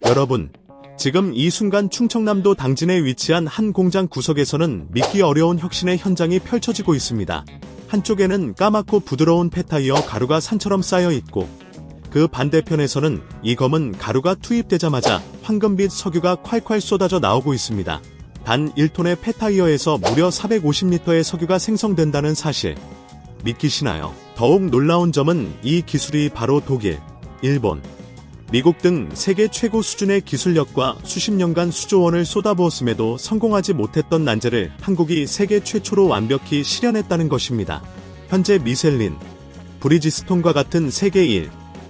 여러분, 지금 이 순간 충청남도 당진에 위치한 한 공장 구석에서는 믿기 어려운 혁신의 현장이 펼쳐지고 있습니다. 한쪽에는 까맣고 부드러운 폐타이어 가루가 산처럼 쌓여 있고, 그 반대편에서는 이 검은 가루가 투입되자마자 황금빛 석유가 콸콸 쏟아져 나오고 있습니다. 단 1톤의 폐타이어에서 무려 450리터의 석유가 생성된다는 사실, 믿기시나요? 더욱 놀라운 점은 이 기술이 바로 독일, 일본, 미국 등 세계 최고 수준의 기술력과 수십 년간 수조 원을 쏟아부었음에도 성공하지 못했던 난제를 한국이 세계 최초로 완벽히 실현했다는 것입니다. 현재 미셀린, 브리지스톤과 같은 세계 1,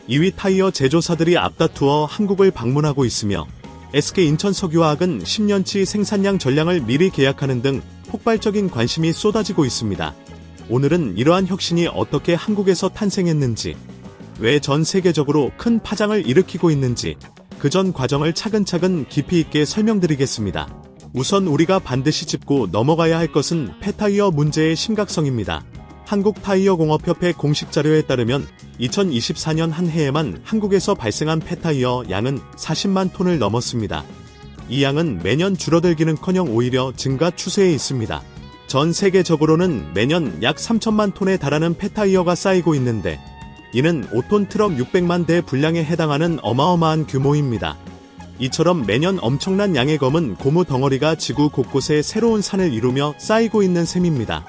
2위 타이어 제조사들이 앞다투어 한국을 방문하고 있으며 SK 인천석유화학은 10년치 생산량 전량을 미리 계약하는 등 폭발적인 관심이 쏟아지고 있습니다. 오늘은 이러한 혁신이 어떻게 한국에서 탄생했는지, 왜 전 세계적으로 큰 파장을 일으키고 있는지 그 전 과정을 차근차근 깊이 있게 설명드리겠습니다. 우선 우리가 반드시 짚고 넘어가야 할 것은 폐타이어 문제의 심각성입니다. 한국타이어공업협회 공식 자료에 따르면 2024년 한 해에만 한국에서 발생한 폐타이어 양은 40만 톤을 넘었습니다. 이 양은 매년 줄어들기는커녕 오히려 증가 추세에 있습니다. 전 세계적으로는 매년 약 3천만 톤에 달하는 폐타이어가 쌓이고 있는데, 이는 5톤 트럭 600만 대 분량에 해당하는 어마어마한 규모입니다. 이처럼 매년 엄청난 양의 검은 고무 덩어리가 지구 곳곳에 새로운 산을 이루며 쌓이고 있는 셈입니다.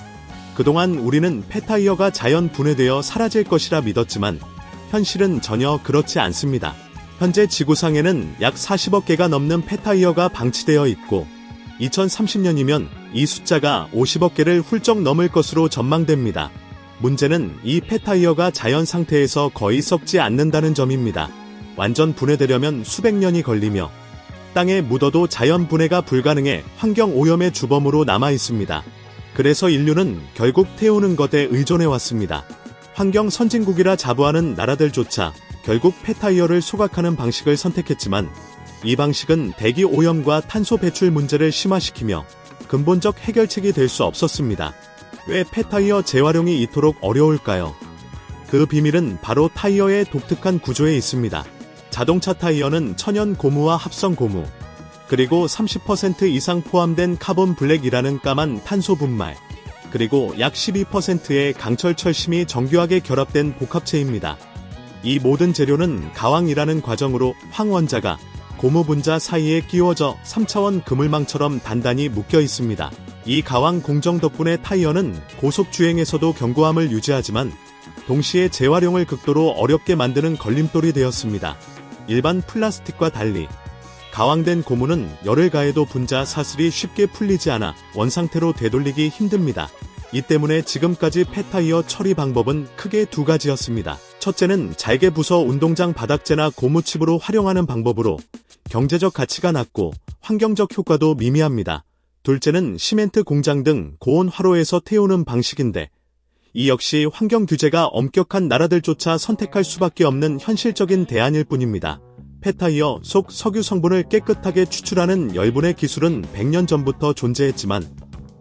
그동안 우리는 폐타이어가 자연 분해되어 사라질 것이라 믿었지만 현실은 전혀 그렇지 않습니다. 현재 지구상에는 약 40억 개가 넘는 폐타이어가 방치되어 있고 2030년이면 이 숫자가 50억 개를 훌쩍 넘을 것으로 전망됩니다. 문제는 이 폐타이어가 자연 상태에서 거의 썩지 않는다는 점입니다. 완전 분해되려면 수백 년이 걸리며 땅에 묻어도 자연 분해가 불가능해 환경 오염의 주범으로 남아 있습니다. 그래서 인류는 결국 태우는 것에 의존해왔습니다. 환경 선진국이라 자부하는 나라들조차 결국 폐타이어를 소각하는 방식을 선택했지만 이 방식은 대기 오염과 탄소 배출 문제를 심화시키며 근본적 해결책이 될 수 없었습니다. 왜 폐타이어 재활용이 이토록 어려울까요? 그 비밀은 바로 타이어의 독특한 구조에 있습니다. 자동차 타이어는 천연 고무와 합성 고무, 그리고 30% 이상 포함된 카본 블랙이라는 까만 탄소 분말, 그리고 약 12%의 강철 철심이 정교하게 결합된 복합체입니다. 이 모든 재료는 가왕이라는 과정으로 황원자가 고무 분자 사이에 끼워져 3차원 그물망처럼 단단히 묶여 있습니다. 이 가왕 공정 덕분에 타이어는 고속 주행에서도 견고함을 유지하지만 동시에 재활용을 극도로 어렵게 만드는 걸림돌이 되었습니다. 일반 플라스틱과 달리 가왕된 고무는 열을 가해도 분자 사슬이 쉽게 풀리지 않아 원상태로 되돌리기 힘듭니다. 이 때문에 지금까지 폐타이어 처리 방법은 크게 두 가지였습니다. 첫째는 잘게 부숴 운동장 바닥재나 고무칩으로 활용하는 방법으로 경제적 가치가 낮고 환경적 효과도 미미합니다. 둘째는 시멘트 공장 등 고온 화로에서 태우는 방식인데, 이 역시 환경 규제가 엄격한 나라들조차 선택할 수밖에 없는 현실적인 대안일 뿐입니다. 폐타이어 속 석유 성분을 깨끗하게 추출하는 열분해 기술은 100년 전부터 존재했지만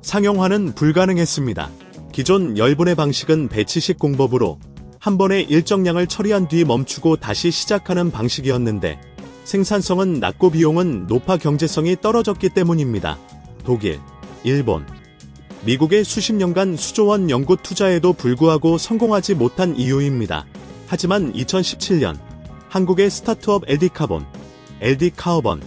상용화는 불가능했습니다. 기존 열분해 방식은 배치식 공법으로 한 번에 일정량을 처리한 뒤 멈추고 다시 시작하는 방식이었는데, 생산성은 낮고 비용은 높아 경제성이 떨어졌기 때문입니다. 독일, 일본, 미국의 수십 년간 수조원 연구 투자에도 불구하고 성공하지 못한 이유입니다. 하지만 2017년 한국의 스타트업 LD카본, LD카어번,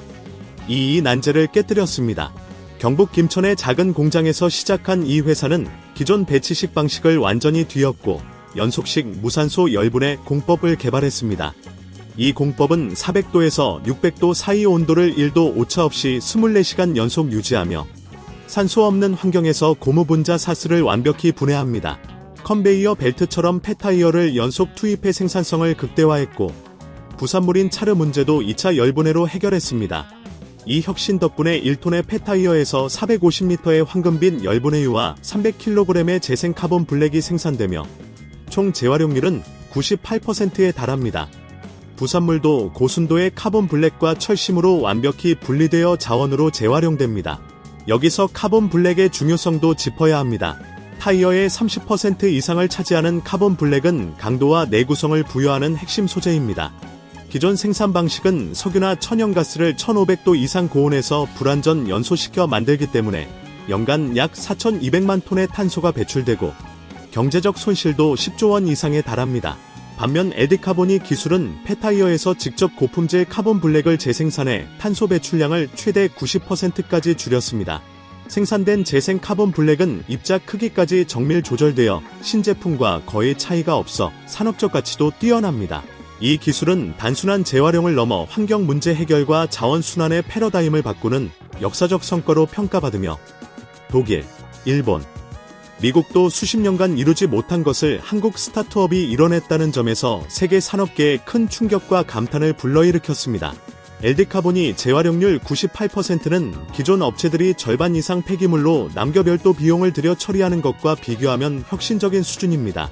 이 난제를 깨뜨렸습니다. 경북 김천의 작은 공장에서 시작한 이 회사는 기존 배치식 방식을 완전히 뒤엎고 연속식 무산소 열분해 공법을 개발했습니다. 이 공법은 400도에서 600도 사이 온도를 1도 오차 없이 24시간 연속 유지하며 산소 없는 환경에서 고무 분자 사슬을 완벽히 분해합니다. 컨베이어 벨트처럼 폐타이어를 연속 투입해 생산성을 극대화했고 부산물인 차르 문제도 2차 열분해로 해결했습니다. 이 혁신 덕분에 1톤의 폐타이어에서 450리터의 황금빛 열분해유와 300kg의 재생 카본 블랙이 생산되며 총 재활용률은 98%에 달합니다. 부산물도 고순도의 카본 블랙과 철심으로 완벽히 분리되어 자원으로 재활용됩니다. 여기서 카본 블랙의 중요성도 짚어야 합니다. 타이어의 30% 이상을 차지하는 카본 블랙은 강도와 내구성을 부여하는 핵심 소재입니다. 기존 생산 방식은 석유나 천연가스를 1500도 이상 고온에서 불완전 연소시켜 만들기 때문에 연간 약 4200만 톤의 탄소가 배출되고 경제적 손실도 10조 원 이상에 달합니다. 반면 에디카보니 기술은 폐타이어에서 직접 고품질 카본 블랙을 재생산해 탄소 배출량을 최대 90%까지 줄였습니다. 생산된 재생 카본 블랙은 입자 크기까지 정밀 조절되어 신제품과 거의 차이가 없어 산업적 가치도 뛰어납니다. 이 기술은 단순한 재활용을 넘어 환경 문제 해결과 자원 순환의 패러다임을 바꾸는 역사적 성과로 평가받으며 독일, 일본, 미국도 수십 년간 이루지 못한 것을 한국 스타트업이 이뤄냈다는 점에서 세계 산업계에 큰 충격과 감탄을 불러일으켰습니다. 에디카본이 재활용률 98%는 기존 업체들이 절반 이상 폐기물로 남겨 별도 비용을 들여 처리하는 것과 비교하면 혁신적인 수준입니다.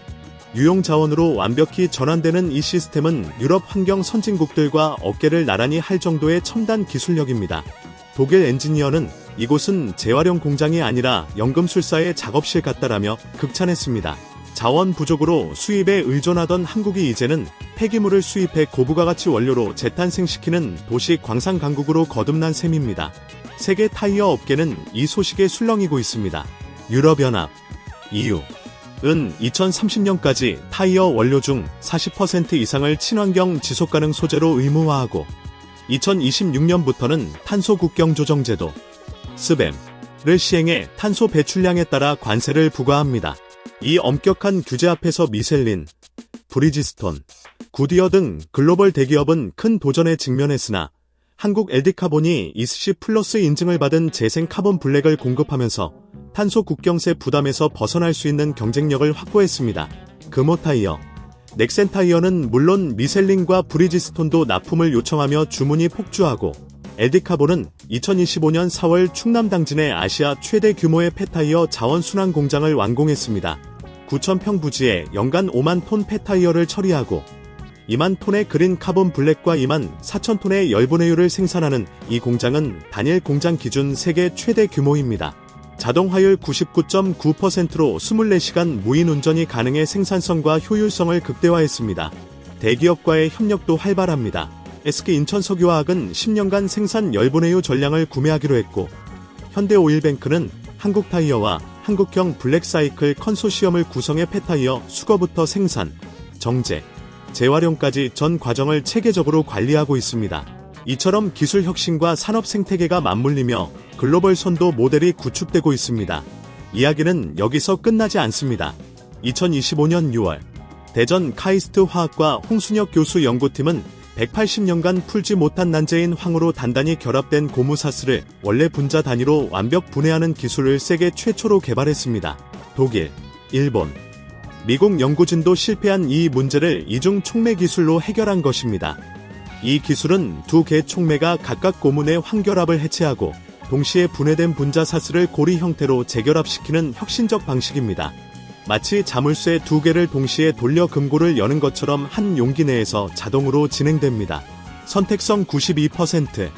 유용 자원으로 완벽히 전환되는 이 시스템은 유럽 환경 선진국들과 어깨를 나란히 할 정도의 첨단 기술력입니다. 독일 엔지니어는 이곳은 재활용 공장이 아니라 연금술사의 작업실 같다라며 극찬했습니다. 자원 부족으로 수입에 의존하던 한국이 이제는 폐기물을 수입해 고부가가치 원료로 재탄생시키는 도시 광산 강국으로 거듭난 셈입니다. 세계 타이어 업계는 이 소식에 술렁이고 있습니다. 유럽연합, EU은 2030년까지 타이어 원료 중 40% 이상을 친환경 지속가능 소재로 의무화하고 2026년부터는 탄소 국경 조정 제도 스뱀을 시행해 탄소 배출량에 따라 관세를 부과합니다. 이 엄격한 규제 앞에서 미셀린, 브리지스톤, 구디어 등 글로벌 대기업은 큰 도전에 직면했으나 한국 에디카본이 ESG 플러스 인증을 받은 재생 카본 블랙을 공급하면서 탄소 국경세 부담에서 벗어날 수 있는 경쟁력을 확보했습니다. 금호타이어, 넥센타이어는 물론 미셀린과 브리지스톤도 납품을 요청하며 주문이 폭주하고 에디카본은 2025년 4월 충남 당진의 아시아 최대 규모의 폐타이어 자원순환 공장을 완공했습니다. 9,000평 부지에 연간 5만 톤 폐타이어를 처리하고 2만 톤의 그린 카본 블랙과 2만 4천 톤의 열분해유를 생산하는 이 공장은 단일 공장 기준 세계 최대 규모입니다. 자동화율 99.9%로 24시간 무인 운전이 가능해 생산성과 효율성을 극대화했습니다. 대기업과의 협력도 활발합니다. SK 인천석유화학은 10년간 생산 열분해유 전량을 구매하기로 했고 현대오일뱅크는 한국타이어와 한국형 블랙사이클 컨소시엄을 구성해 폐타이어 수거부터 생산, 정제, 재활용까지 전 과정을 체계적으로 관리하고 있습니다. 이처럼 기술 혁신과 산업 생태계가 맞물리며 글로벌 선도 모델이 구축되고 있습니다. 이야기는 여기서 끝나지 않습니다. 2025년 6월 대전 카이스트 화학과 홍순혁 교수 연구팀은 180년간 풀지 못한 난제인 황으로 단단히 결합된 고무사슬을 원래 분자 단위로 완벽 분해하는 기술을 세계 최초로 개발했습니다. 독일, 일본, 미국 연구진도 실패한 이 문제를 이중 촉매 기술로 해결한 것입니다. 이 기술은 두 개 촉매가 각각 고문의 황결합을 해체하고 동시에 분해된 분자 사슬을 고리 형태로 재결합시키는 혁신적 방식입니다. 마치 자물쇠 두 개를 동시에 돌려 금고를 여는 것처럼 한 용기 내에서 자동으로 진행됩니다. 선택성 92%,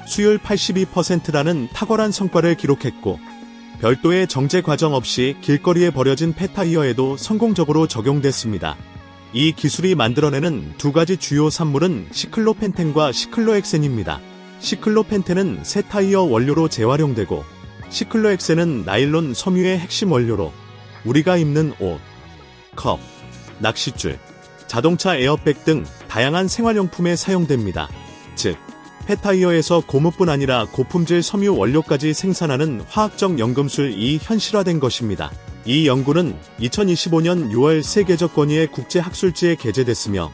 수율 82%라는 탁월한 성과를 기록했고 별도의 정제 과정 없이 길거리에 버려진 폐타이어에도 성공적으로 적용됐습니다. 이 기술이 만들어내는 두 가지 주요 산물은 시클로펜텐과 시클로엑센입니다. 시클로펜텐은 새 타이어 원료로 재활용되고 시클로엑센은 나일론 섬유의 핵심 원료로 우리가 입는 옷, 컵, 낚싯줄, 자동차 에어백 등 다양한 생활용품에 사용됩니다. 즉, 폐타이어에서 고무뿐 아니라 고품질 섬유 원료까지 생산하는 화학적 연금술이 현실화된 것입니다. 이 연구는 2025년 6월 세계적 권위의 국제학술지에 게재됐으며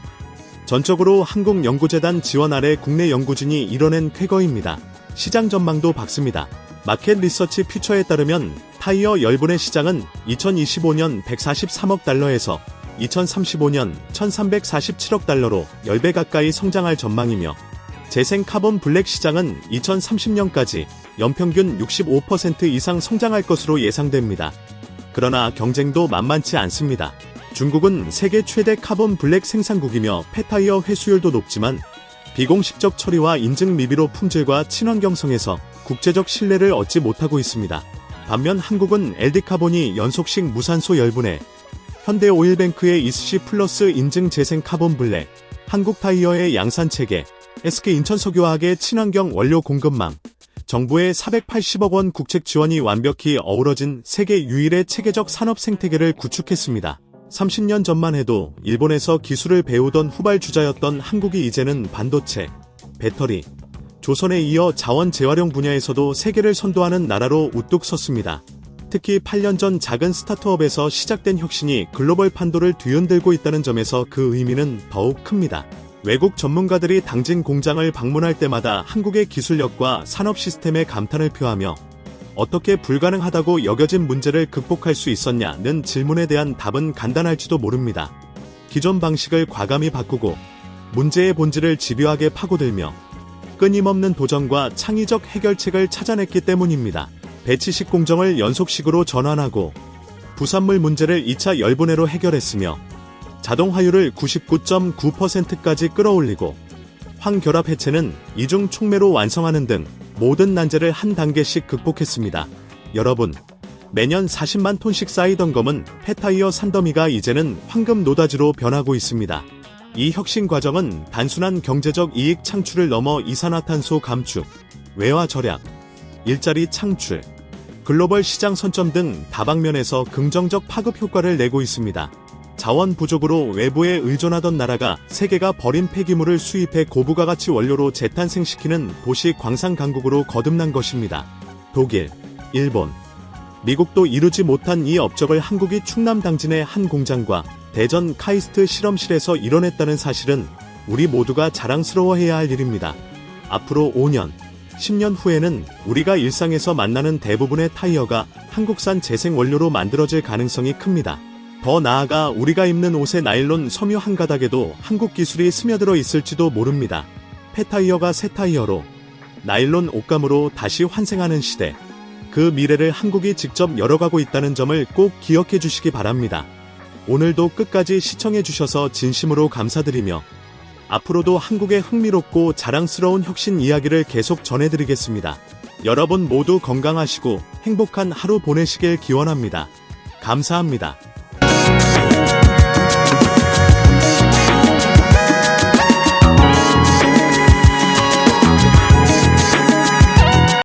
전적으로 한국연구재단 지원 아래 국내 연구진이 이뤄낸 쾌거입니다. 시장 전망도 밝습니다. 마켓 리서치 퓨처에 따르면 타이어 열분해 시장은 2025년 143억 달러에서 2035년 1347억 달러로 10배 가까이 성장할 전망이며 재생 카본 블랙 시장은 2030년까지 연평균 65% 이상 성장할 것으로 예상됩니다. 그러나 경쟁도 만만치 않습니다. 중국은 세계 최대 카본 블랙 생산국이며 폐타이어 회수율도 높지만 비공식적 처리와 인증 미비로 품질과 친환경성에서 국제적 신뢰를 얻지 못하고 있습니다. 반면 한국은 LD카본이 연속식 무산소 열분해, 현대오일뱅크의 ESG 플러스 인증 재생 카본 블랙, 한국타이어의 양산체계, SK 인천석유화학의 친환경 원료 공급망, 정부의 480억 원 국책 지원이 완벽히 어우러진 세계 유일의 체계적 산업 생태계를 구축했습니다. 30년 전만 해도 일본에서 기술을 배우던 후발주자였던 한국이 이제는 반도체, 배터리, 조선에 이어 자원 재활용 분야에서도 세계를 선도하는 나라로 우뚝 섰습니다. 특히 8년 전 작은 스타트업에서 시작된 혁신이 글로벌 판도를 뒤흔들고 있다는 점에서 그 의미는 더욱 큽니다. 외국 전문가들이 당진 공장을 방문할 때마다 한국의 기술력과 산업 시스템에 감탄을 표하며 어떻게 불가능하다고 여겨진 문제를 극복할 수 있었냐는 질문에 대한 답은 간단할지도 모릅니다. 기존 방식을 과감히 바꾸고 문제의 본질을 집요하게 파고들며 끊임없는 도전과 창의적 해결책을 찾아냈기 때문입니다. 배치식 공정을 연속식으로 전환하고 부산물 문제를 2차 열분해로 해결했으며 자동 화율을 99.9%까지 끌어올리고 황결합 해체는 이중 촉매로 완성하는 등 모든 난제를 한 단계씩 극복했습니다. 여러분, 매년 40만 톤씩 쌓이던 검은 폐타이어 산더미가 이제는 황금 노다지로 변하고 있습니다. 이 혁신 과정은 단순한 경제적 이익 창출을 넘어 이산화탄소 감축, 외화 절약, 일자리 창출, 글로벌 시장 선점 등 다방면에서 긍정적 파급 효과를 내고 있습니다. 자원 부족으로 외부에 의존하던 나라가 세계가 버린 폐기물을 수입해 고부가가치 원료로 재탄생시키는 도시 광산 강국으로 거듭난 것입니다. 독일, 일본, 미국도 이루지 못한 이 업적을 한국이 충남 당진의 한 공장과 대전 카이스트 실험실에서 이뤄냈다는 사실은 우리 모두가 자랑스러워해야 할 일입니다. 앞으로 5년, 10년 후에는 우리가 일상에서 만나는 대부분의 타이어가 한국산 재생 원료로 만들어질 가능성이 큽니다. 더 나아가 우리가 입는 옷의 나일론 섬유 한 가닥에도 한국 기술이 스며들어 있을지도 모릅니다. 폐타이어가 새 타이어로, 나일론 옷감으로 다시 환생하는 시대. 그 미래를 한국이 직접 열어가고 있다는 점을 꼭 기억해 주시기 바랍니다. 오늘도 끝까지 시청해 주셔서 진심으로 감사드리며 앞으로도 한국의 흥미롭고 자랑스러운 혁신 이야기를 계속 전해드리겠습니다. 여러분 모두 건강하시고 행복한 하루 보내시길 기원합니다. 감사합니다.